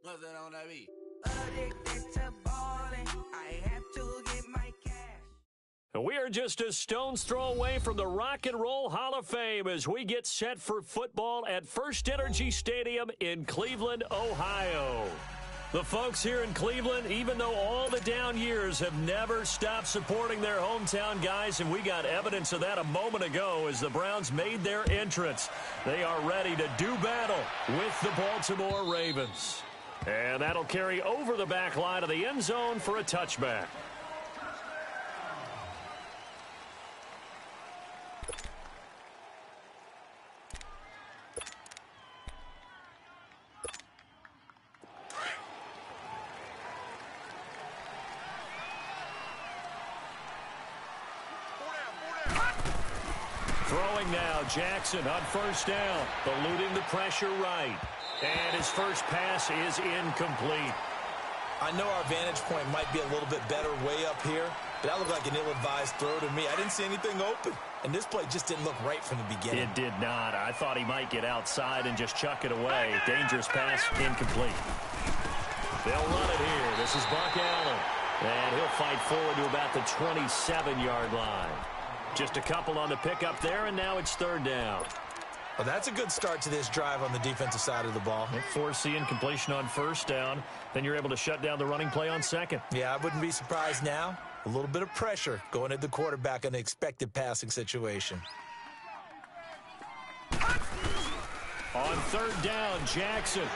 What's that on that beat? Addicted to balling, I have to get my cash. We are just a stone's throw away from the Rock and Roll Hall of Fame as we get set for football at First Energy Stadium in Cleveland, Ohio. The folks here in Cleveland, even though all the down years, have never stopped supporting their hometown guys, and we got evidence of that a moment ago as the Browns made their entrance. They are ready to do battle with the Baltimore Ravens. And that'll carry over the back line of the end zone for a touchback. Throwing now, Jackson on first down, eluding the pressure right. And his first pass is incomplete. I know our vantage point might be a little bit better way up here, but that looked like an ill-advised throw to me. I didn't see anything open, and this play just didn't look right from the beginning. It did not. I thought he might get outside and just chuck it away. Dangerous pass, incomplete. They'll run it here. This is Buck Allen, and he'll fight forward to about the 27-yard line. Just a couple on the pickup there, and now it's third down. Well, that's a good start to this drive on the defensive side of the ball. Force the incompletion on first down. Then you're able to shut down the running play on second. Yeah, I wouldn't be surprised now. A little bit of pressure going at the quarterback in an expected passing situation. On third down, Jackson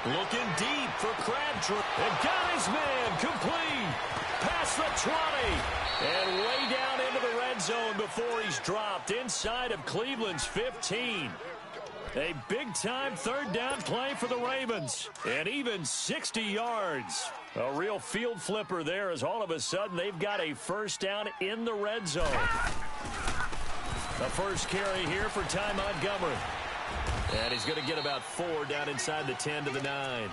looking deep for Crabtree. And got his man complete. Past the 20. And way down into the red zone before he's dropped inside of Cleveland's 15. A big-time third down play for the Ravens. And even 60 yards. A real field flipper there as all of a sudden they've got a first down in the red zone. The first carry here for Ty Montgomery. And he's going to get about 4 down inside the 10 to the 9.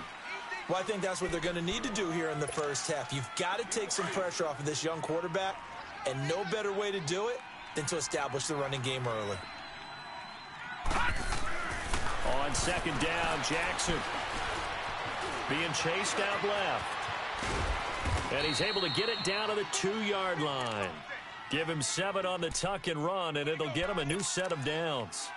Well, I think that's what they're going to need to do here in the first half. You've got to take some pressure off of this young quarterback, and no better way to do it than to establish the running game early. On second down, Jackson being chased out left. And he's able to get it down to the 2-yard line. Give him 7 on the tuck and run, and it'll get him a new set of downs.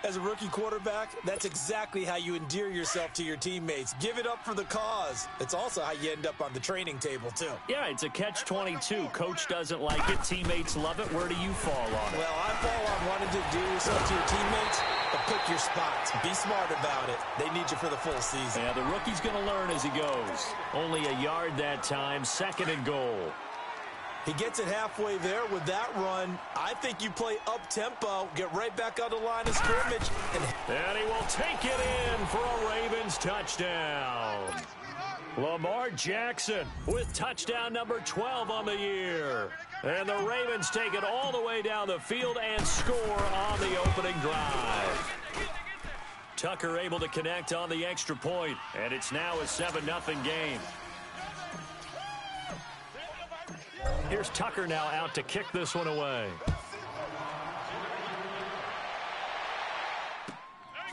As a rookie quarterback, that's exactly how you endear yourself to your teammates. Give it up for the cause. It's also how you end up on the training table, too. Yeah, it's a catch-22. Coach doesn't like it. Teammates love it. Where do you fall on it? Well, I fall on wanting to do yourself to your teammates, but pick your spots. Be smart about it. They need you for the full season. Yeah, the rookie's going to learn as he goes. Only a yard that time, second and goal. He gets it halfway there with that run. I think you play up-tempo, get right back on the line of scrimmage. And he will take it in for a Ravens touchdown. Lamar Jackson with touchdown number 12 on the year. And the Ravens take it all the way down the field and score on the opening drive. Tucker able to connect on the extra point, and it's now a 7-0 game. Here's Tucker now out to kick this one away.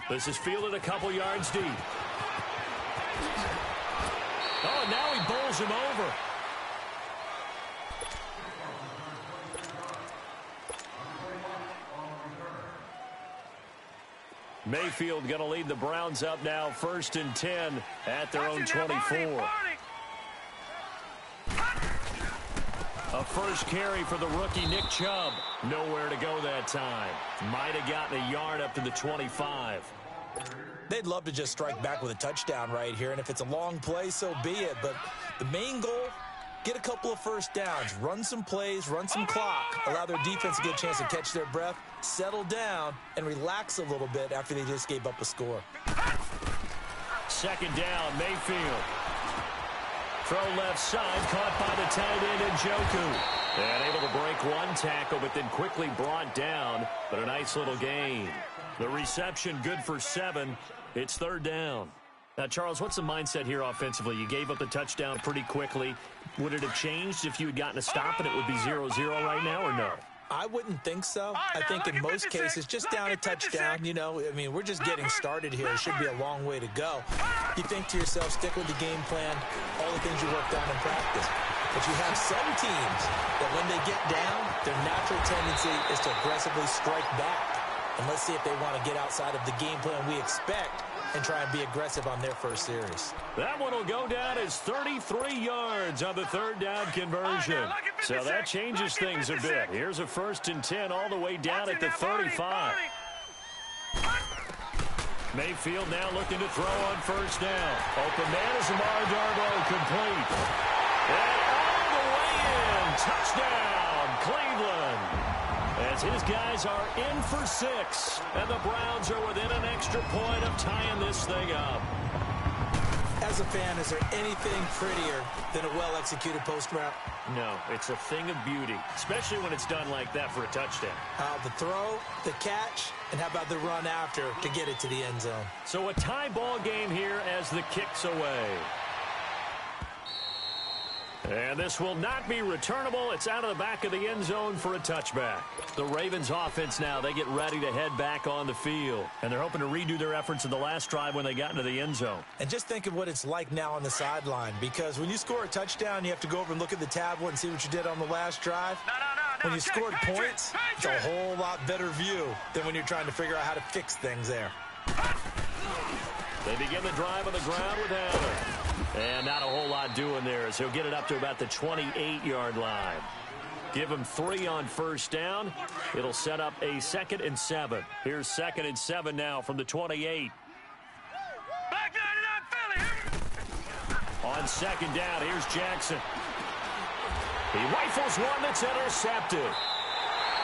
This is fielded a couple yards deep. Oh, and now he bowls him over. Mayfield going to lead the Browns up now, 1st and 10 at their own 24. A first carry for the rookie Nick Chubb. Nowhere to go that time. Might have gotten a yard up to the 25. They'd love to just strike back with a touchdown right here, and if it's a long play, so be it. But the main goal, get a couple of first downs, run some plays, run some clock, allow their defense to get a chance to catch their breath, settle down, and relax a little bit after they just gave up a score. Second down, Mayfield. Throw left side, caught by the tight end Njoku. And able to break one tackle, but then quickly brought down. But a nice little gain. The reception good for 7. It's third down. Now, Charles, what's the mindset here offensively? You gave up the touchdown pretty quickly. Would it have changed if you had gotten a stop and it would be 0-0 right now or no? I wouldn't think so. I think in most cases, just down a touchdown, you know, I mean, we're just getting started here. It should be a long way to go. You think to yourself, stick with the game plan, all the things you worked on in practice. But you have some teams that when they get down, their natural tendency is to aggressively strike back. And let's see if they want to get outside of the game plan we expect and try and be aggressive on their first series. That one will go down as 33 yards on the third down conversion. So that changes things a bit. Here's a 1st and 10 all the way down at the 35. Mayfield now looking to throw on 1st down. Open man is Amar Darboh, complete. And all the way in. Touchdown, Cleveland. As his guys are in for 6, and the Browns are within an extra point of tying this thing up. As a fan, is there anything prettier than a well-executed post route? No, it's a thing of beauty, especially when it's done like that for a touchdown. The throw, the catch, and how about the run after to get it to the end zone? So a tie ball game here as the kick's away. And this will not be returnable. It's out of the back of the end zone for a touchback. The Ravens offense now, they get ready to head back on the field. And they're hoping to redo their efforts in the last drive when they got into the end zone. And just think of what it's like now on the sideline. Because when you score a touchdown, you have to go over and look at the tablet and see what you did on the last drive. When you scored points, it's a whole lot better view than when you're trying to figure out how to fix things there. They begin the drive on the ground with Allen. And not a whole lot doing there as he'll get it up to about the 28-yard line. Give him 3 on 1st down. It'll set up a 2nd and 7. Here's 2nd and 7 now from the 28. On 2nd down, here's Jackson. He rifles one that's intercepted.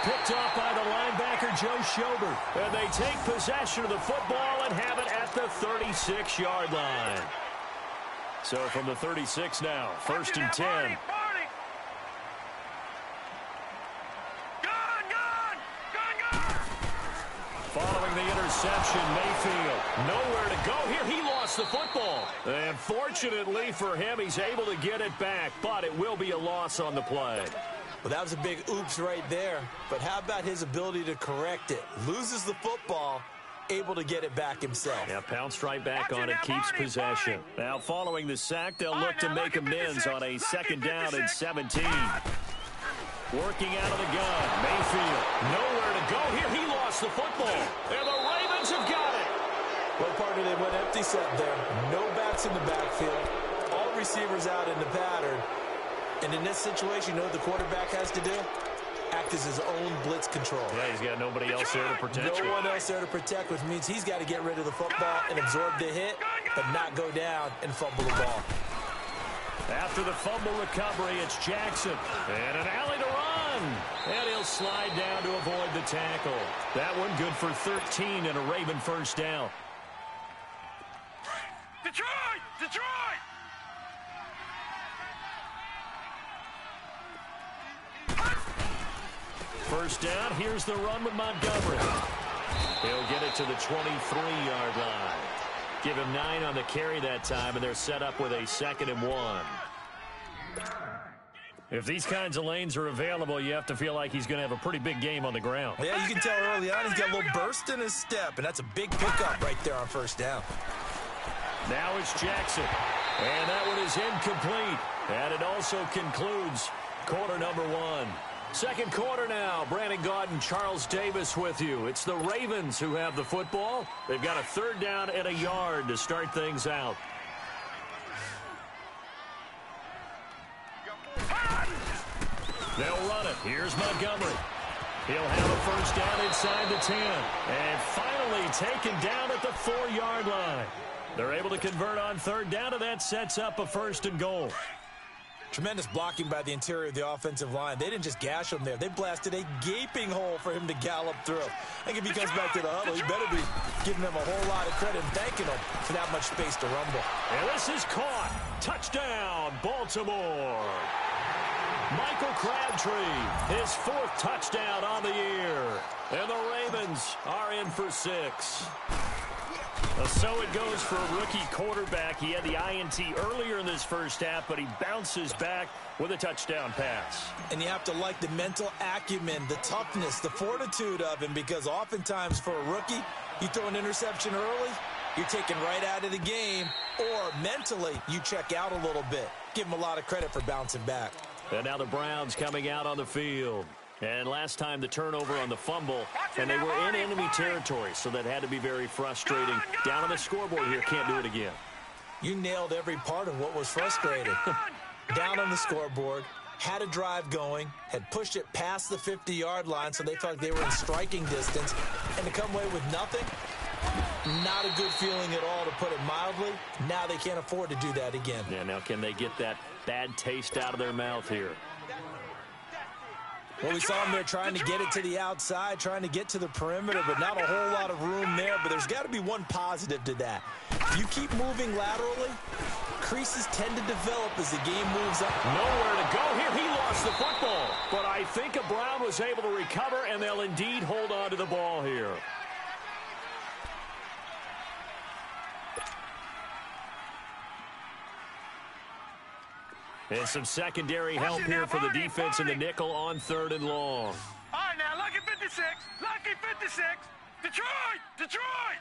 Picked off by the linebacker, Joe Schobert. And they take possession of the football and have it at the 36-yard line. So from the 36 now, 1st and 10. Following the interception, Mayfield nowhere to go here. He lost the football. And fortunately for him, he's able to get it back, but it will be a loss on the play. Well, that was a big oops right there. But how about his ability to correct it? Loses the football, able to get it back himself. Yeah, pounced right back on it, keeps possession. Now following the sack, they'll look to make amends on a 2nd down and 17. Working out of the gun, Mayfield nowhere to go here. He lost the football, and the Ravens have got it. Well, partner, they went empty set there. No backs in the backfield. All receivers out in the pattern. And in this situation, you know what the quarterback has to do? Act as his own blitz control. Yeah, he's got nobody else there to protect. No one else there to protect, which means he's got to get rid of the football and absorb the hit, but not go down and fumble the ball. After the fumble recovery, it's Jackson. And an alley to run. And he'll slide down to avoid the tackle. That one good for 13 and a Raven 1st down. Detroit! Detroit! 1st down, here's the run with Montgomery. He'll get it to the 23-yard line. Give him 9 on the carry that time, and they're set up with a 2nd and 1. If these kinds of lanes are available, you have to feel like he's going to have a pretty big game on the ground. Yeah, you can tell early on he's got a little burst in his step, and that's a big pickup right there on 1st down. Now it's Jackson, and that one is incomplete. And it also concludes quarter number 1. 2nd quarter now. Brandon Gaudin, Charles Davis with you. It's the Ravens who have the football. They've got a 3rd down and a yard to start things out. They'll run it. Here's Montgomery. He'll have a 1st down inside the 10. And finally taken down at the 4-yard line. They're able to convert on 3rd down, and that sets up a 1st and goal. Tremendous blocking by the interior of the offensive line. They didn't just gash him there. They blasted a gaping hole for him to gallop through. I think if he comes back to the huddle, he better be giving them a whole lot of credit and thanking them for that much space to rumble. And this is caught. Touchdown, Baltimore. Michael Crabtree, his 4th touchdown on the year. And the Ravens are in for 6. Well, so it goes for a rookie quarterback. He had the INT earlier in this first half, but he bounces back with a touchdown pass. And you have to like the mental acumen, the toughness, the fortitude of him, because oftentimes for a rookie, you throw an interception early, you're taken right out of the game, or mentally you check out a little bit. Give him a lot of credit for bouncing back. And now the Browns coming out on the field. And last time the turnover on the fumble, and they were in enemy territory, so that had to be very frustrating. Down on the scoreboard here, can't do it again. You nailed every part of what was frustrating. Down on the scoreboard, had a drive going, had pushed it past the 50-yard line so they felt like they were in striking distance, and to come away with nothing, not a good feeling at all, to put it mildly. Now they can't afford to do that again. Yeah, now can they get that bad taste out of their mouth here? Well, we saw them there trying to get it to the outside, trying to get to the perimeter, but not a whole lot of room there. But there's got to be one positive to that. If you keep moving laterally, creases tend to develop as the game moves up. Nowhere to go here. He lost the football. But I think a Brown was able to recover, and they'll indeed hold on to the ball here. And some secondary help here for the defense in the nickel on 3rd and long. All right, now, lucky 56. Lucky 56. Detroit! Detroit!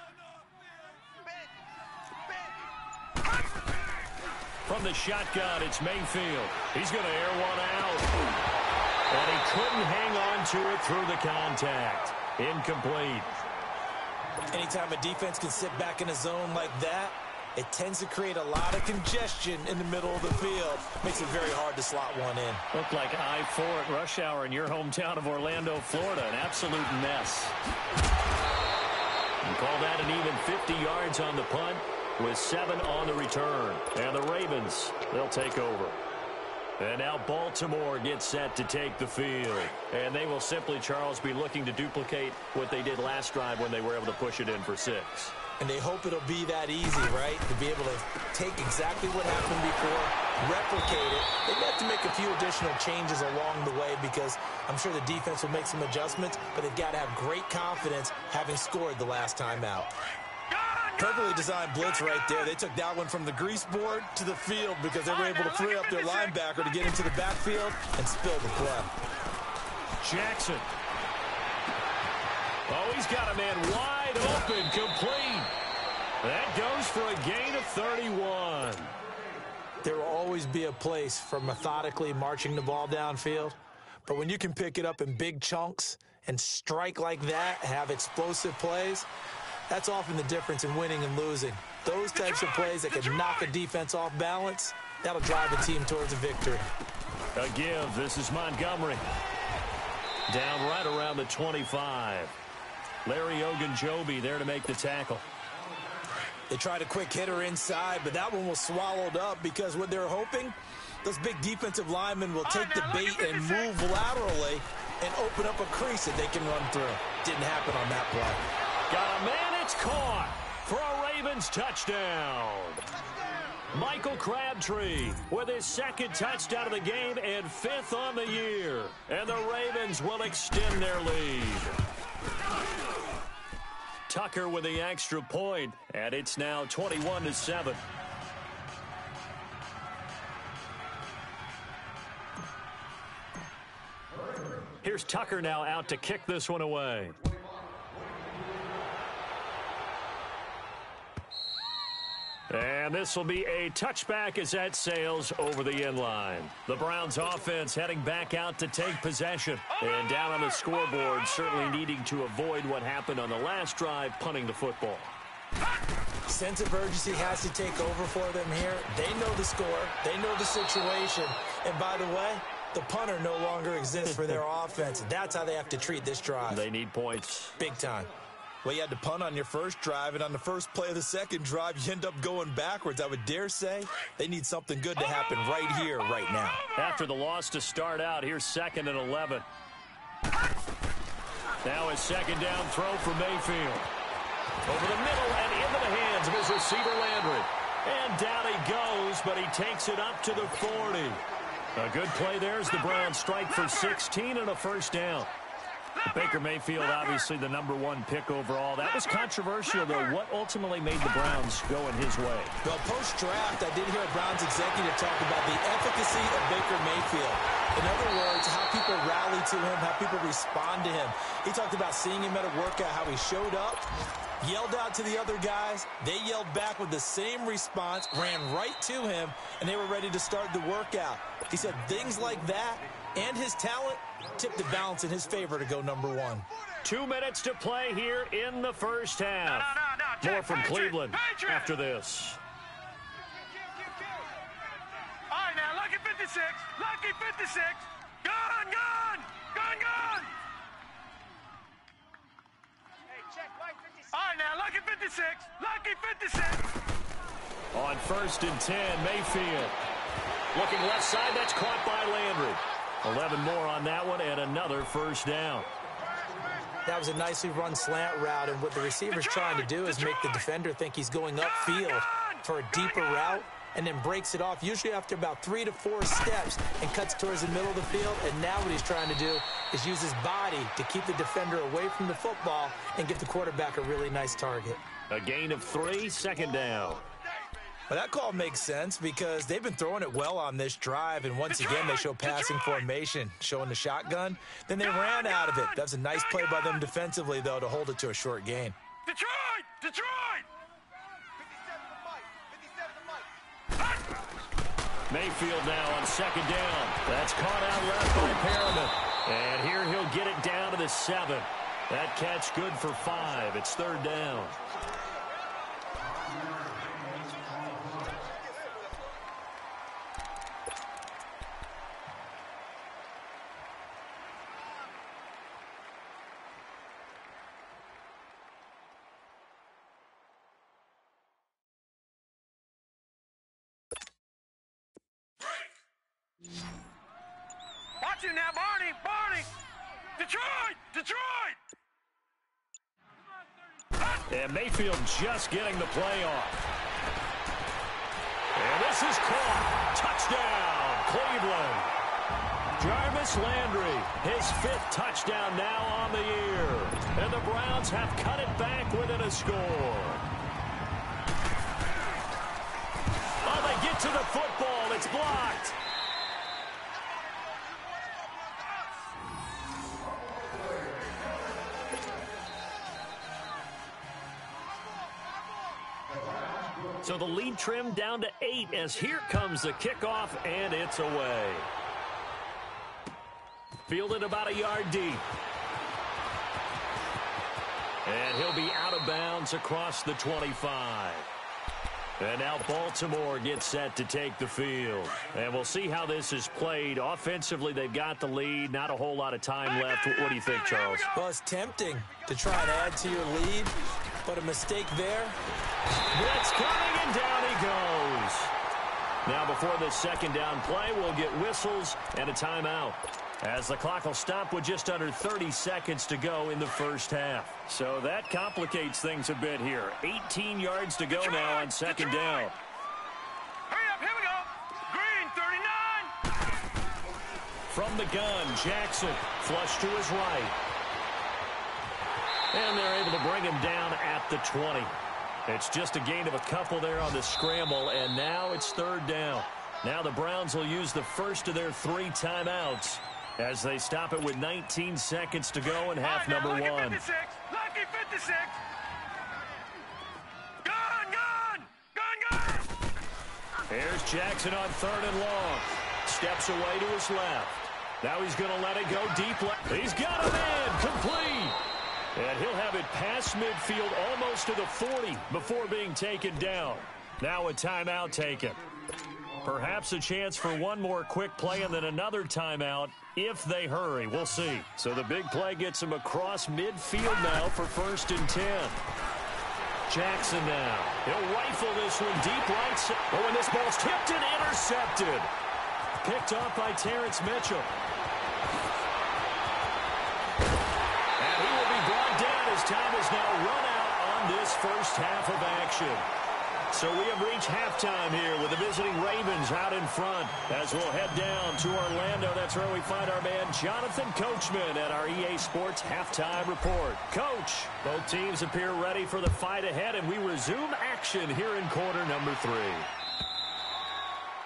From the shotgun, it's Mayfield. He's going to air one out. And he couldn't hang on to it through the contact. Incomplete. Anytime a defense can sit back in a zone like that, it tends to create a lot of congestion in the middle of the field. Makes it very hard to slot one in. Looked like I-4 at rush hour in your hometown of Orlando, Florida. An absolute mess. You call that an even 50 yards on the punt with 7 on the return. And the Ravens, they'll take over. And now Baltimore gets set to take the field. And they will simply, Charles, be looking to duplicate what they did last drive when they were able to push it in for 6. And they hope it'll be that easy, right? To be able to take exactly what happened before, replicate it. They have to make a few additional changes along the way because I'm sure the defense will make some adjustments, but they've got to have great confidence having scored the last time out. Perfectly designed blitz right there. They took that one from the grease board to the field because they were able to free up their linebacker to get into the backfield and spill the play. Jackson. Oh, he's got a man wide open, complete. That goes for a gain of 31. There will always be a place for methodically marching the ball downfield, but when you can pick it up in big chunks and strike like that, have explosive plays, that's often the difference in winning and losing. Those types of plays that can knock a defense off balance, that'll drive a team towards a victory. A give. This is Montgomery. Down right around the 25. Larry Ogunjobi there to make the tackle. They tried a quick hitter inside, but that one was swallowed up because what they're hoping, those big defensive linemen will take the bait and move laterally and open up a crease that they can run through. Didn't happen on that play. Got a man, it's caught for a Ravens touchdown. Michael Crabtree with his 2nd touchdown of the game and 5th on the year. And the Ravens will extend their lead. Tucker with the extra point, and it's now 21-7. Here's Tucker now out to kick this one away. And this will be a touchback as that sails over the end line. The Browns offense heading back out to take possession. And down on the scoreboard, certainly needing to avoid what happened on the last drive, punting the football. Sense of urgency has to take over for them here. They know the score. They know the situation. And by the way, the punter no longer exists for their offense. That's how they have to treat this drive. They need points. Big time. Well, you had to punt on your first drive, and on the first play of the second drive, you end up going backwards. I would dare say they need something good to happen right here, right now. After the loss to start out, here's 2nd and 11. Now a 2nd down throw for Mayfield. Over the middle and into the hands of his receiver, Landry. And down he goes, but he takes it up to the 40. A good play there as the Browns strike for 16 and a 1st down. Baker Mayfield, obviously the #1 pick overall. That was controversial, though. What ultimately made the Browns go in his way? Well, post-draft, I did hear a Browns executive talk about the efficacy of Baker Mayfield. In other words, how people rally to him, how people respond to him. He talked about seeing him at a workout, how he showed up, yelled out to the other guys. They yelled back with the same response, ran right to him, and they were ready to start the workout. He said things like that and his talent tipped the balance in his favor to go #1. 2 minutes to play here in the first half. No. More from Cleveland Patriot. after this. All right, now, lucky 56. Lucky 56. Gun, gun. Gun, gun. All right, now, lucky 56. Lucky 56. On 1st and 10, Mayfield. Looking left side, that's caught by Landry. 11 more on that one, and another first down. That was a nicely run slant route, and what the receiver's trying to do is make the defender think he's going upfield for a deeper route, and then breaks it off, usually after about 3 to 4 steps, and cuts towards the middle of the field. And now what he's trying to do is use his body to keep the defender away from the football and give the quarterback a really nice target. A gain of 3, 2nd down. Well, that call makes sense because they've been throwing it well on this drive, and once again they show passing formation, showing the shotgun. Then they ran out of it. That was a nice play by them defensively, though, to hold it to a short gain. Detroit! Detroit! Mayfield now on 2nd down. That's caught out left by Perriman. And here he'll get it down to the 7. That catch good for 5. It's 3rd down. Watch it now, Barney! Barney! Detroit! Detroit! And Mayfield just getting the play off. And this is caught. Touchdown, Cleveland. Jarvis Landry, his 5th touchdown now on the year. And the Browns have cut it back within a score. Oh, they get to the football. It's blocked. So the lead trimmed down to 8 as here comes the kickoff, and it's away. Fielded about a yard deep. And he'll be out of bounds across the 25. And now Baltimore gets set to take the field. And we'll see how this is played. Offensively, they've got the lead. Not a whole lot of time left. What do you think, Charles? Well, it's tempting to try and add to your lead, but a mistake there. Blitz coming, and down he goes. Now, before this 2nd down play, we'll get whistles and a timeout, as the clock will stop with just under 30 seconds to go in the first half. So that complicates things a bit here. 18 yards to go now on 2nd down. Hurry up, here we go. Green, 39. From the gun, Jackson, flush to his right. And they're able to bring him down at the 20. It's just a gain of a couple there on the scramble, and now it's 3rd down. Now the Browns will use the first of their 3 timeouts as they stop it with 19 seconds to go in half number 1. Lucky 56. Lucky 56. Gun, gun. Gun, gun. Here's Jackson on 3rd and long. Steps away to his left. Now he's going to let it go deep left. He's got him in. Complete. And he'll have it past midfield almost to the 40 before being taken down. Now a timeout taken. Perhaps a chance for one more quick play and then another timeout if they hurry. We'll see. So the big play gets him across midfield now for 1st and 10. Jackson now. He'll rifle this one deep right side. Oh, and this ball's tipped and intercepted. Picked off by Terrence Mitchell. And he will be brought down as time is now run out on this first half of action. So we have reached halftime here with the visiting Ravens out in front. As we'll head down to Orlando, that's where we find our man Jonathan Coachman at our EA Sports Halftime Report. Coach, both teams appear ready for the fight ahead, and we resume action here in quarter number 3.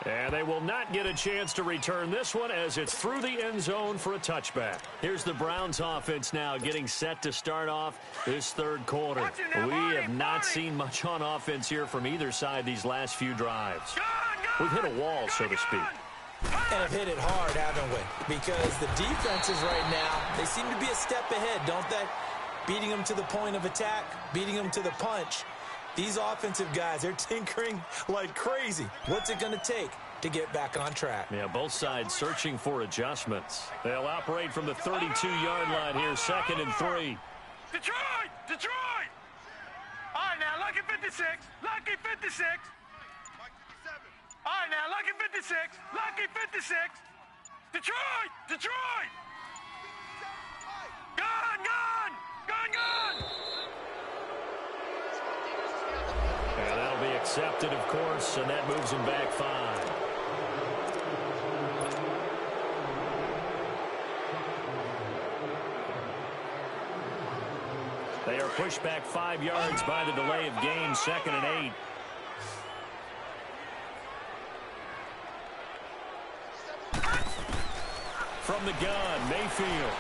And they will not get a chance to return this one as it's through the end zone for a touchback. Here's the Browns offense now getting set to start off this third quarter. We have not seen much on offense here from either side these last few drives. We've hit a wall, so to speak. And have hit it hard, haven't we? Because the defenses right now, they seem to be a step ahead, don't they? Beating them to the point of attack, beating them to the punch. These offensive guys, they're tinkering like crazy. What's it going to take to get back on track? Yeah, both sides searching for adjustments. They'll operate from the 32-yard line here, 2nd and 3. Detroit! Detroit! All right, now, lucky 56. Lucky 56. All right, now, lucky 56. Lucky 56. Detroit! Detroit! Gun! Gun! Gun! Gun! And that'll be accepted, of course, and that moves him back 5. They are pushed back 5 yards by the delay of game, 2nd and 8. From the gun, Mayfield.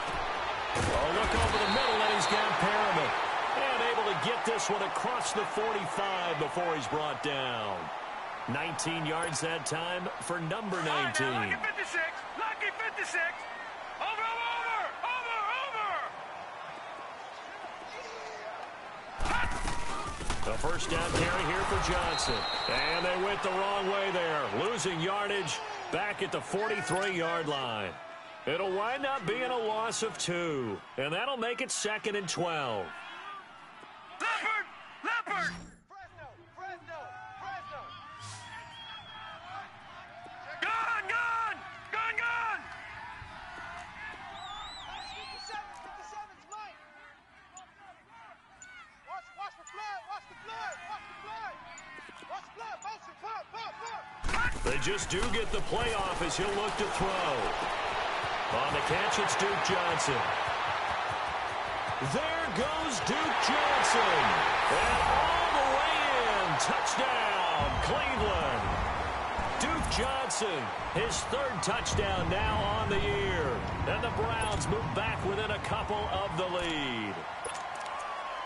Oh, look over the middle, and he's got Perriman. And able to get this one across the 45 before he's brought down. 19 yards that time for number 19. Lucky 56. Lucky 56. Over, over, over, over. The first down carry here for Johnson. And they went the wrong way there. Losing yardage back at the 43-yard line. It'll wind up being a loss of 2. And that'll make it 2nd and 12. Leopard! Leopard! Gun! Gun! Gun! Gun! 57's mine. Watch the blood. Watch the blood. Watch the blood. Watch the blood. Motion. Pump. Pump. Pump. They just do get the playoff as he'll look to throw. On the catch, it's Duke Johnson. There goes Duke Johnson. And all the way in. Touchdown, Cleveland. Duke Johnson, his 3rd touchdown now on the year. And the Browns move back within a couple of the lead.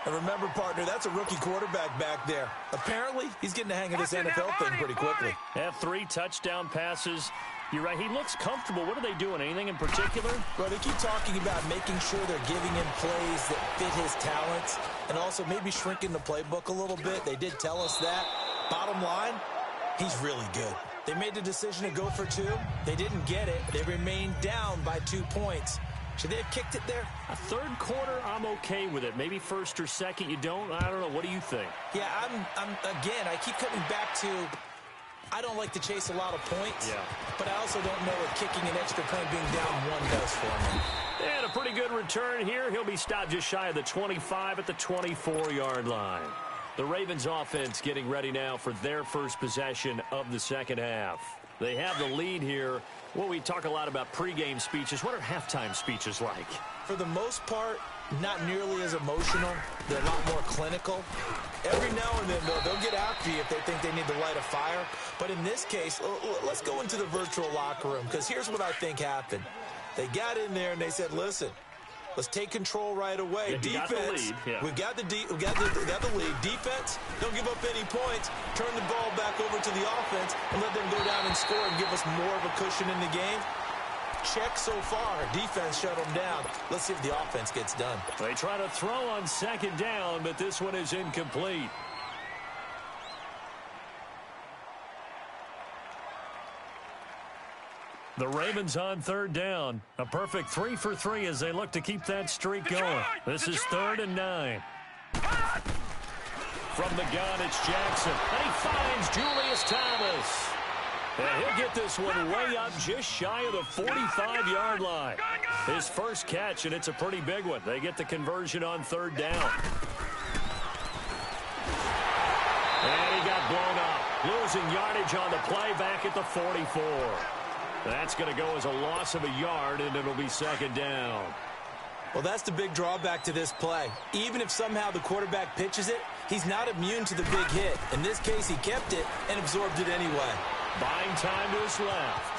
And remember, partner, that's a rookie quarterback back there. Apparently, he's getting the hang of this NFL thing pretty quickly. Have 3 touchdown passes. You're right, he looks comfortable. What are they doing? Anything in particular? Well, they keep talking about making sure they're giving him plays that fit his talents and also maybe shrinking the playbook a little bit. They did tell us that. Bottom line, he's really good. They made the decision to go for 2. They didn't get it. They remained down by 2 points. Should they have kicked it there? A 3rd quarter, I'm okay with it. Maybe 1st or 2nd, you don't. I don't know. What do you think? Yeah, again, I keep coming back to I don't like to chase a lot of points, but I also don't know what kicking an extra point being down 1 does for me. And a pretty good return here. He'll be stopped just shy of the 25 at the 24-yard line. The Ravens offense getting ready now for their first possession of the 2nd half. They have the lead here. Well, we talk a lot about pregame speeches. What are halftime speeches like? For the most part, not nearly as emotional. They're a lot more clinical. Every now and then, they'll get after you if they think they need to light a fire. But in this case, let's go into the virtual locker room, because here's what I think happened. They got in there and they said, listen, let's take control right away. Defense, we've got the lead. Defense, don't give up any points. Turn the ball back over to the offense and let them go down and score and give us more of a cushion in the game. Check so far. Defense shut them down. Let's see if the offense gets done. They try to throw on 2nd down, but this one is incomplete. The Ravens on 3rd down. A perfect 3 for 3 as they look to keep that streak going. This is 3rd and 9. From the gun, it's Jackson. And he finds Julius Thomas. And he'll get this one way up just shy of the 45-yard line. His first catch, and it's a pretty big one. They get the conversion on 3rd down. And he got blown Losing yardage on the play back at the 44. That's going to go as a loss of a yard, and it'll be second down. Well, that's the big drawback to this play. Even if somehow the quarterback pitches it, he's not immune to the big hit. In this case, he kept it and absorbed it anyway. Buying time to his left.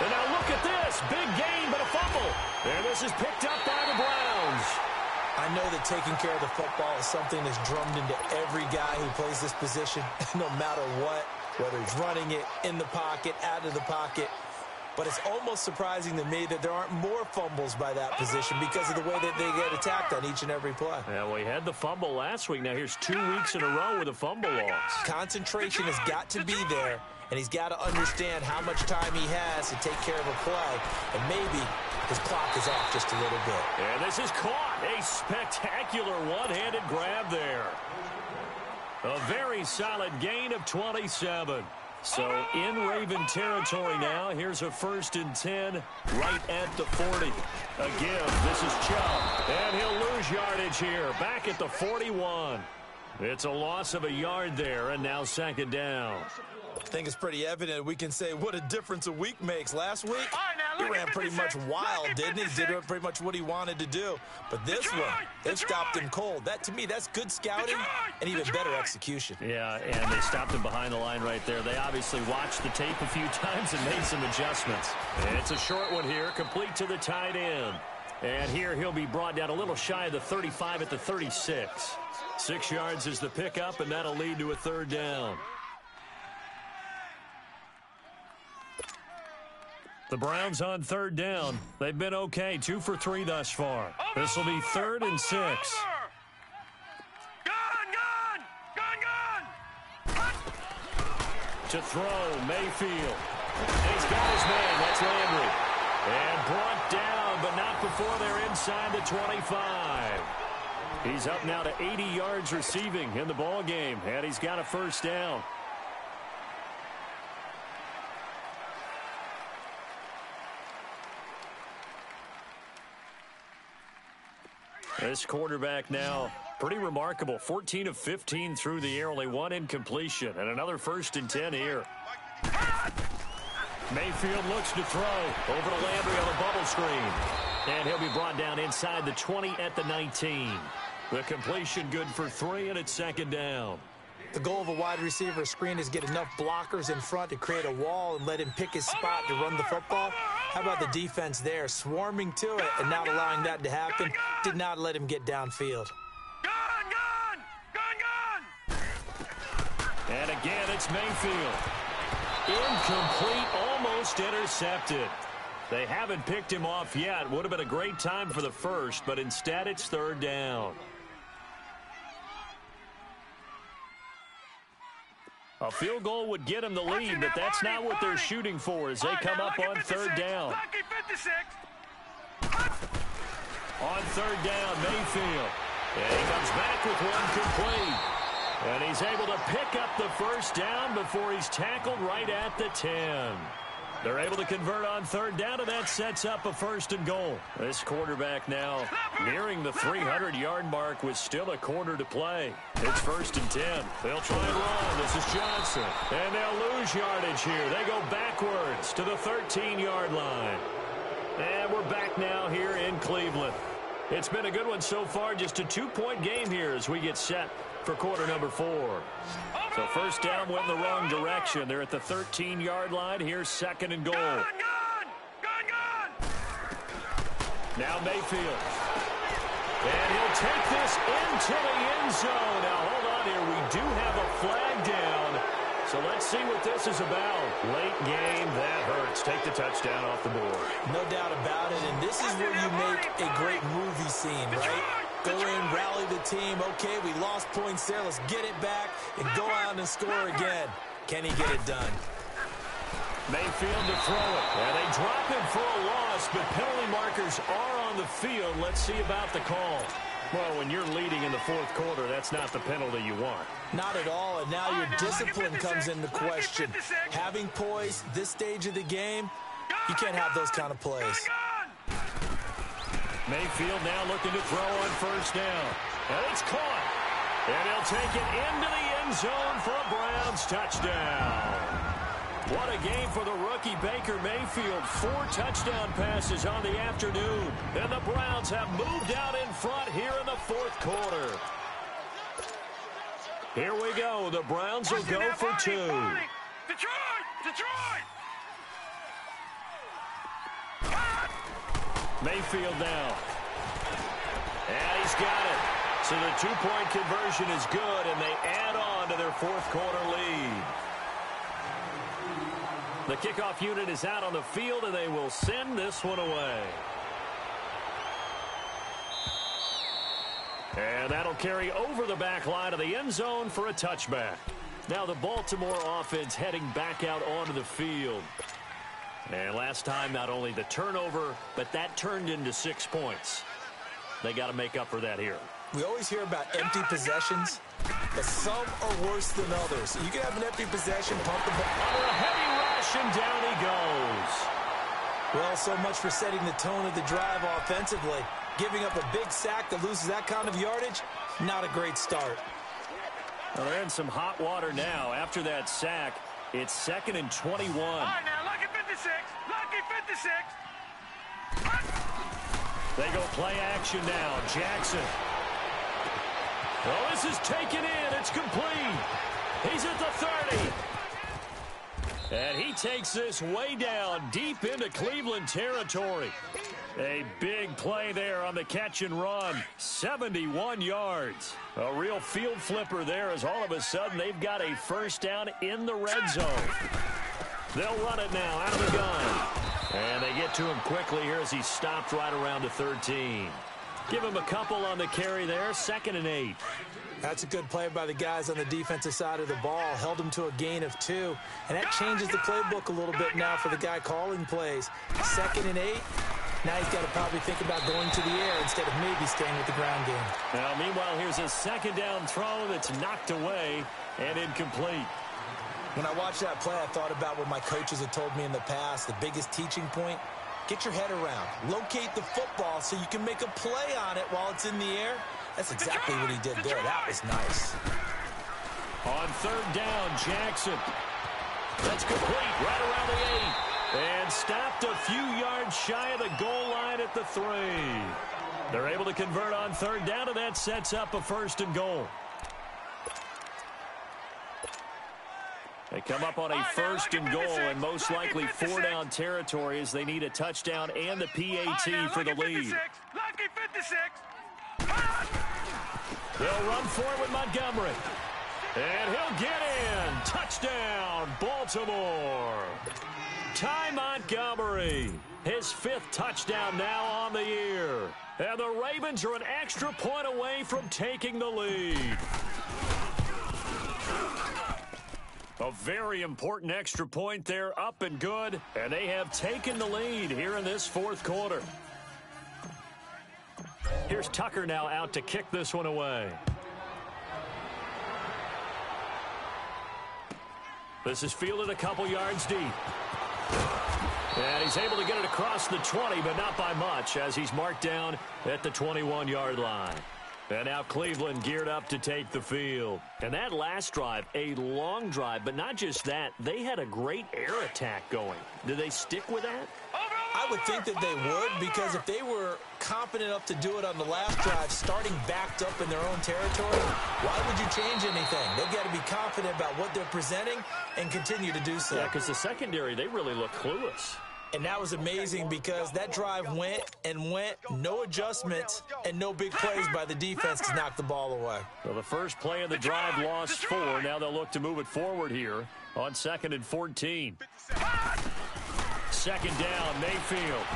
And now look at this. Big gain, but a fumble. And this is picked up by the Browns. I know that taking care of the football is something that's drummed into every guy who plays this position, no matter what, whether he's running it, in the pocket, out of the pocket. But it's almost surprising to me that there aren't more fumbles by that position because of the way that they get attacked on each and every play. Yeah, we had the fumble last week. Now here's 2 weeks in a row with a fumble loss. Concentration has got to be there, and he's got to understand how much time he has to take care of a play. And maybe his clock is off just a little bit. And this is caught. A spectacular one-handed grab there. A very solid gain of 27. So in Raven territory now. Here's a 1st and 10 right at the 40. Again, this is Chubb. And he'll lose yardage here. Back at the 41. It's a loss of a yard there, and now second down. I think it's pretty evident we can say what a difference a week makes. Last week, he ran pretty much wild, didn't he? Did pretty much what he wanted to do. But this one, they've stopped him cold. That, to me, that's good scouting and even better execution. Yeah, and they stopped him behind the line right there. They obviously watched the tape a few times and made some adjustments. And it's a short one here, complete to the tight end. And here he'll be brought down a little shy of the 35 at the 36. 6 yards is the pickup, and that'll lead to a third down. The Browns on third down. They've been okay, 2 for 3 thus far. This will be 3rd and 6. To throw, Mayfield. And he's got his man, that's Landry. And brought down, but not before they're inside the 25. He's up now to 80 yards receiving in the ball game, and he's got a first down. This quarterback now, pretty remarkable. 14 of 15 through the air, only 1 incompletion, and another 1st and 10 here. Mayfield looks to throw over to Landry on the bubble screen. And he'll be brought down inside the 20 at the 19. The completion good for 3, and it's second down. The goal of a wide receiver screen is get enough blockers in front to create a wall and let him pick his spot to run the football. How about the defense there, swarming to it and not allowing that to happen? Did not let him get downfield. And again, it's Mayfield. Incomplete, almost intercepted. They haven't picked him off yet. Would have been a great time for the first, but instead it's third down. A field goal would get them the lead, but that's not what they're shooting for as they come up on third down. On third down, Mayfield. And he comes back with one complete. And he's able to pick up the first down before he's tackled right at the 10. They're able to convert on third down, and that sets up a 1st and goal. This quarterback now nearing the 300-yard mark with still a quarter to play. It's 1st and 10. They'll try and run. This is Johnson. And they'll lose yardage here. They go backwards to the 13-yard line. And we're back now here in Cleveland. It's been a good one so far. Just a 2-point game here as we get set for quarter number 4. So first down went in the wrong direction. They're at the 13-yard line. Here's 2nd and goal. Now Mayfield. And he'll take this into the end zone. Now hold on here. We do have a flag down. So let's see what this is about. Late game, that hurts. Take the touchdown off the board. No doubt about it. And this is where you make a great movie scene, right? Go in, rally the team. Okay, we lost points there. Let's get it back and go out and score again. Can he get it done? Mayfield to throw it. And they drop him for a loss, but penalty markers are on the field. Let's see about the call. Well, when you're leading in the 4th quarter, that's not the penalty you want. Not at all, and now your discipline comes into question. Having poise this stage of the game, you can't have those kind of plays. Mayfield now looking to throw on first down. And it's caught. And he'll take it into the end zone for a Browns touchdown. What a game for the rookie Baker Mayfield. 4 touchdown passes on the afternoon. And the Browns have moved out in front here in the fourth quarter. Here we go. The Browns will go for 2. Detroit! Mayfield now. And he's got it. So the 2-point conversion is good, and they add on to their fourth quarter lead. The kickoff unit is out on the field, and they will send this one away. And that'll carry over the back line of the end zone for a touchback. Now the Baltimore offense heading back out onto the field. And last time, not only the turnover, but that turned into 6 points. They got to make up for that here. We always hear about empty possessions, but some are worse than others. You can have an empty possession, pump the ball. Under a heavy rush, and down he goes. Well, so much for setting the tone of the drive offensively. Giving up a big sack that loses that kind of yardage, not a great start. Well, they're in some hot water now. After that sack, it's 2nd and 21. All right, now, lucky 56. Lucky 56. They go play action now. Jackson. Oh, this is taken in. It's complete. He's at the 30. And he takes this way down deep into Cleveland territory. A big play there on the catch and run. 71 yards. A real field flipper there as all of a sudden they've got a first down in the red zone. They'll run it now out of the gun. And they get to him quickly here as he's stopped right around the 13. Give him a couple on the carry there. 2nd and 8. That's a good play by the guys on the defensive side of the ball. Held him to a gain of 2. And that changes the playbook a little bit now for the guy calling plays. 2nd and 8. Now he's got to probably think about going to the air instead of maybe staying with the ground game. Now, meanwhile, here's a second down throw that's knocked away and incomplete. When I watched that play, I thought about what my coaches had told me in the past. The biggest teaching point, get your head around. Locate the football so you can make a play on it while it's in the air. That's exactly what he did there. That was nice. On 3rd down, Jackson. That's complete right around the 8. And stopped a few yards shy of the goal line at the 3. They're able to convert on 3rd down, and that sets up a 1st and goal. They come up on a 1st and goal, and most likely 4-down territory as they need a touchdown and the PAT for the lead. Lucky 56. They'll run for it with Montgomery. And he'll get in. Touchdown, Baltimore. Ty Montgomery, his 5th touchdown now on the year. And the Ravens are an extra point away from taking the lead. A very important extra point there, up and good. And they have taken the lead here in this 4th quarter. Here's Tucker now out to kick this one away. This is fielded a couple yards deep. And he's able to get it across the 20, but not by much, as he's marked down at the 21-yard line. And now Cleveland geared up to take the field. And that last drive, a long drive, but not just that. They had a great air attack going. Do they stick with that? I would think that they would, because if they were confident enough to do it on the last drive, starting backed up in their own territory, why would you change anything? They've got to be confident about what they're presenting and continue to do so. Yeah, because the secondary, they really look clueless. And that was amazing because that drive went and went, no adjustments and no big plays by the defense to knock the ball away. Well, the first play of the drive lost 4. Now they'll look to move it forward here on 2nd and 14. 2nd down, Mayfield.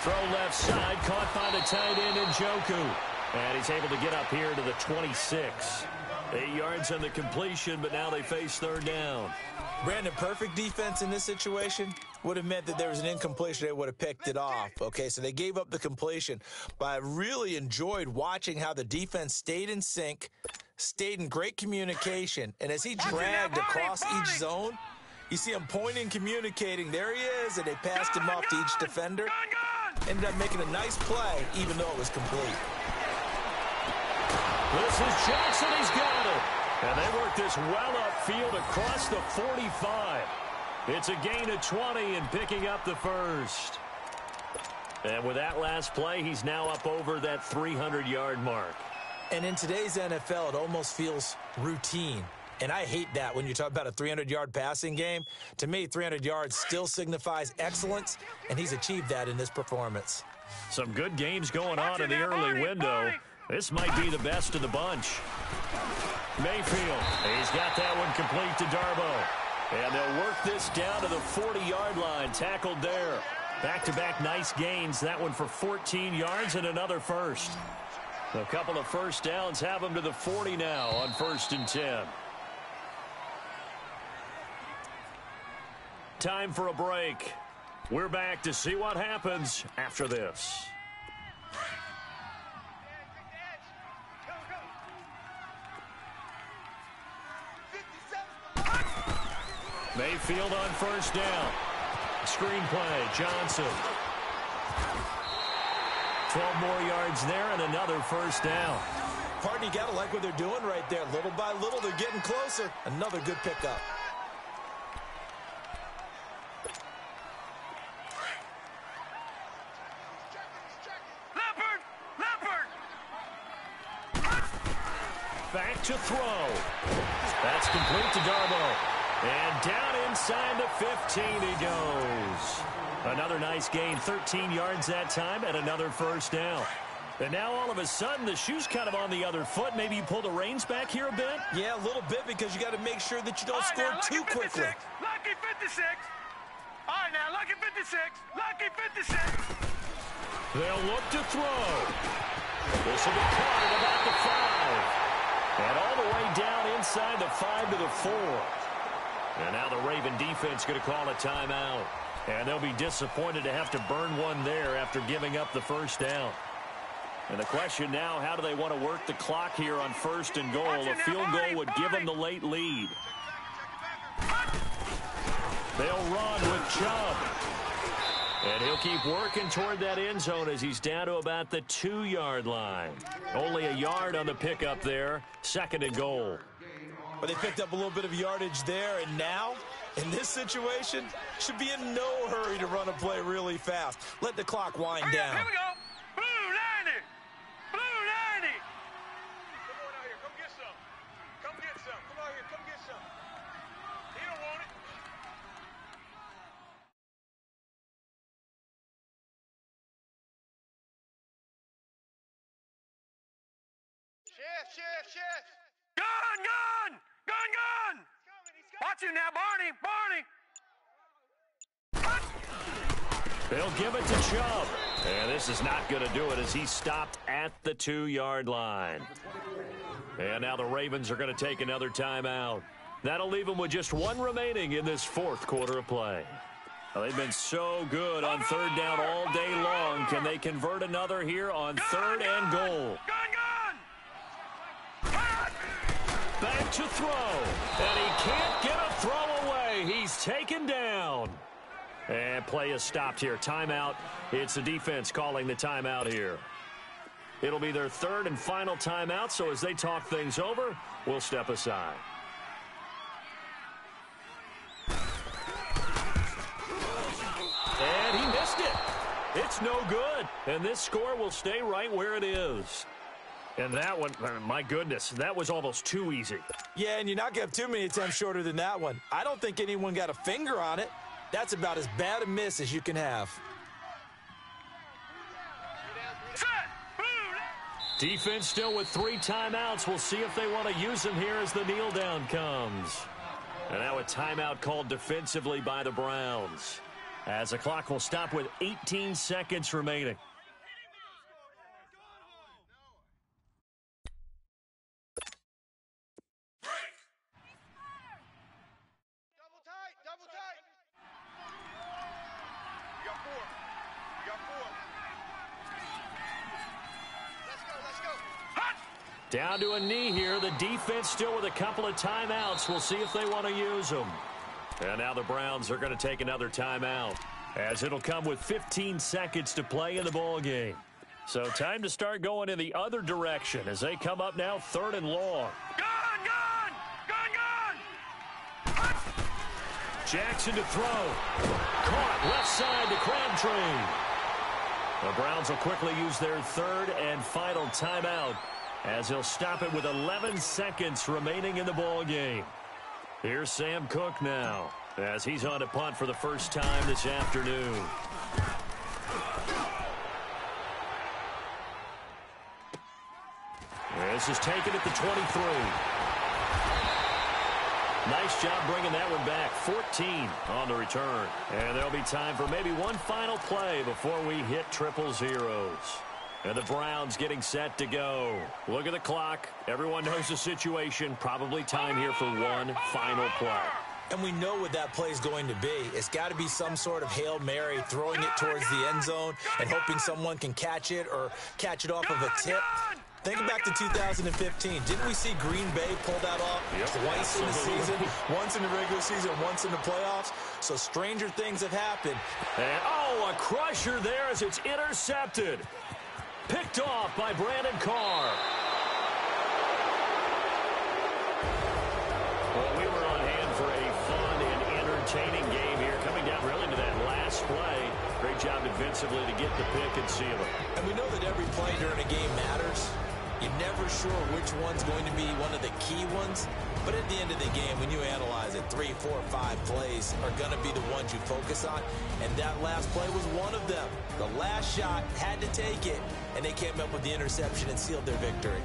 Throw left side, caught by the tight end Njoku. And he's able to get up here to the 26. 8 yards on the completion, but now they face 3rd down. Brandon, perfect defense in this situation would have meant that there was an incompletion. They would have picked it off. Okay, so they gave up the completion. But I really enjoyed watching how the defense stayed in sync, stayed in great communication. And as he dragged across each zone, you see him pointing, communicating. There he is, and they passed him off to each defender. Ended up making a nice play, even though it was complete. This is Jackson. He's got it. And they work this well upfield across the 45. It's a gain of 20 and picking up the first. And with that last play, he's now up over that 300-yard mark. And in today's NFL, it almost feels routine. And I hate that when you talk about a 300-yard passing game. To me, 300 yards still signifies excellence, and he's achieved that in this performance. Some good games going on in the early window. This might be the best of the bunch. Mayfield, he's got that one complete to Darboh. And they'll work this down to the 40-yard line, tackled there. Back-to-back nice gains, that one for 14 yards and another first. A couple of first downs have them to the 40 now on 1st and 10. Time for a break. We're back to see what happens after this. Mayfield on 1st down. Screenplay, Johnson. 12 more yards there and another first down. Pardon, you got to like what they're doing right there. Little by little, they're getting closer. Another good pickup. Back to throw. That's complete to Darboh. And down inside the 15 he goes. Another nice gain, 13 yards that time, and another first down. And now all of a sudden the shoe's kind of on the other foot. Maybe you pull the reins back here a bit? Yeah, a little bit, because you got to make sure that you don't score too quickly. Lucky 56. All right, now, lucky 56. Lucky 56. They'll look to throw. This will be caught at about the 5. And all the way down inside the 5 to the 4. And now the Raven defense going to call a timeout. And they'll be disappointed to have to burn one there after giving up the first down. And the question now, how do they want to work the clock here on 1st and goal? A field goal would give them the late lead. They'll run with Chubb. And he'll keep working toward that end zone as he's down to about the 2-yard line. Only a yard on the pickup there. 2nd and goal. But they picked up a little bit of yardage there, and now, in this situation, should be in no hurry to run a play really fast. Let the clock wind down. Here we go. Blue 90. Blue 90. Come on out here. Come get some. Come get some. Come out here. Come get some. He don't want it. Chef. Gun. Watch him now, Barney. They'll give it to Chubb. And this is not going to do it as he stopped at the 2-yard line. And now the Ravens are going to take another timeout. That'll leave them with just one remaining in this 4th quarter of play. Well, they've been so good on 3rd down all day long. Can they convert another here on 3rd and goal? Gun. Back to throw. And he can't get a throw away. He's taken down. And play is stopped here. Timeout. It's the defense calling the timeout here. It'll be their 3rd and final timeout, so as they talk things over, we'll step aside. And he missed it. It's no good. And this score will stay right where it is. And that one, my goodness, that was almost too easy. Yeah, and you're not going to have too many attempts shorter than that one. I don't think anyone got a finger on it. That's about as bad a miss as you can have. Defense still with 3 timeouts. We'll see if they want to use them here as the kneel down comes. And now a timeout called defensively by the Browns. As the clock will stop with 18 seconds remaining. Double tight. You got 4. Let's go. Down to a knee here. The defense still with a couple of timeouts. We'll see if they want to use them. And now the Browns are going to take another timeout, as it'll come with 15 seconds to play in the ball game. So time to start going in the other direction as they come up now 3rd and long. Gun, gun! Gun, gun! Jackson to throw. Caught left side to Crabtree. The Browns will quickly use their 3rd and final timeout as he'll stop it with 11 seconds remaining in the ball game. Here's Sam Cook now as he's on to punt for the first time this afternoon. This is taken at the 23. Nice job bringing that one back. 14 on the return. And there'll be time for maybe one final play before we hit 000. And the Browns getting set to go. Look at the clock. Everyone knows the situation. Probably time here for one final play. And we know what that play is going to be. It's got to be some sort of Hail Mary, throwing it towards the end zone and hoping someone can catch it or catch it off of a tip. Think back to 2015. Didn't we see Green Bay pull that off twice in the season? Once in the regular season, once in the playoffs. So stranger things have happened. And, oh, a crusher there as it's intercepted. Picked off by Brandon Carr. Well, we were on hand for a fun and entertaining game here. Coming down really to that last play. Great job defensively to get the pick and seal it. And we know that every play during a game matters. You're never sure which one's going to be one of the key ones. But at the end of the game, when you analyze it, 3, 4, 5 plays are going to be the ones you focus on. And that last play was one of them. The last shot had to take it, and they came up with the interception and sealed their victory.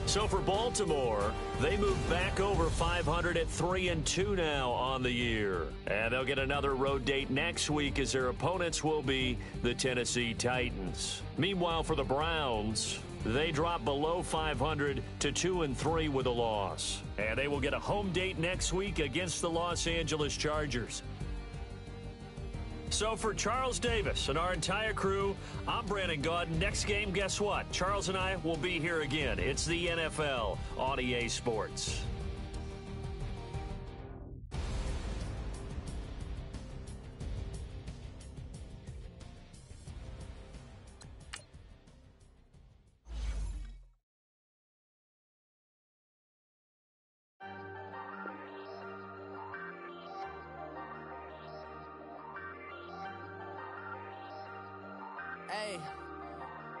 So for Baltimore, they move back over 500 at 3-2 now on the year. And they'll get another road date next week as their opponents will be the Tennessee Titans. Meanwhile, for the Browns, they drop below 500 to 2-3 with a loss. And they will get a home date next week against the Los Angeles Chargers. So for Charles Davis and our entire crew, I'm Brandon Gaudin. Next game, guess what? Charles and I will be here again. It's the NFL on EA Sports.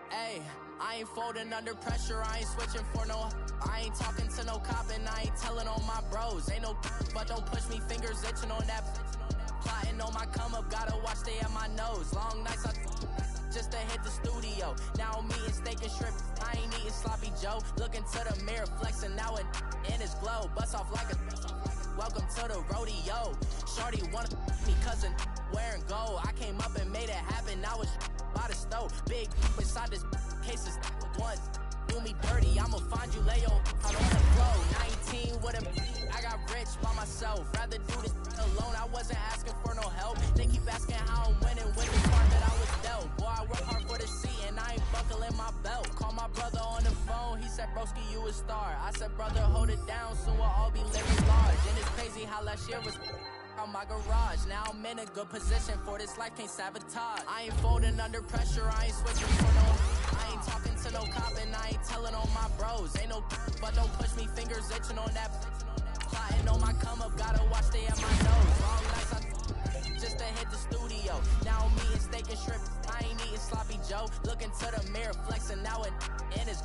Hey, I ain't folding under pressure, I ain't switching for no. I ain't talking to no cop and I ain't telling on my bros. Ain't no but don't push me, fingers itching on that. Plotting on my come up, gotta watch stay at my nose. Long nights just to hit the studio. Now I'm eating steak and shrimp, I ain't eating sloppy Joe. Looking to the mirror, flexing now and in his glow. Bust off like a welcome to the rodeo. Shorty wanna me cousin wearing gold. I came up and made it happen, now it's by the stove. Big inside this cases once do me dirty, I'ma find you lay out on the floor. 19 with him, I got rich by myself. Rather do this alone, I wasn't asking for no help. They keep asking how I'm winning with the card that I was dealt. Boy, I work hard for the seat and I ain't buckling my belt. Call my brother on the phone, he said, broski, you a star. I said, brother, hold it down, soon we'll all be living large. And it's crazy how last year was on my garage. Now I'm in a good position for this life, can't sabotage. I ain't folding under pressure, I ain't switching for no. I ain't talking to no cop and I ain't telling on my bros. Ain't no but don't push me, fingers itching on that. Plotting on my come up, gotta watch stay at my nose. Long nights just to hit the studio. Now I'm eating steak and shrimp, I ain't eating sloppy Joe. Looking to the mirror, flexing now and in his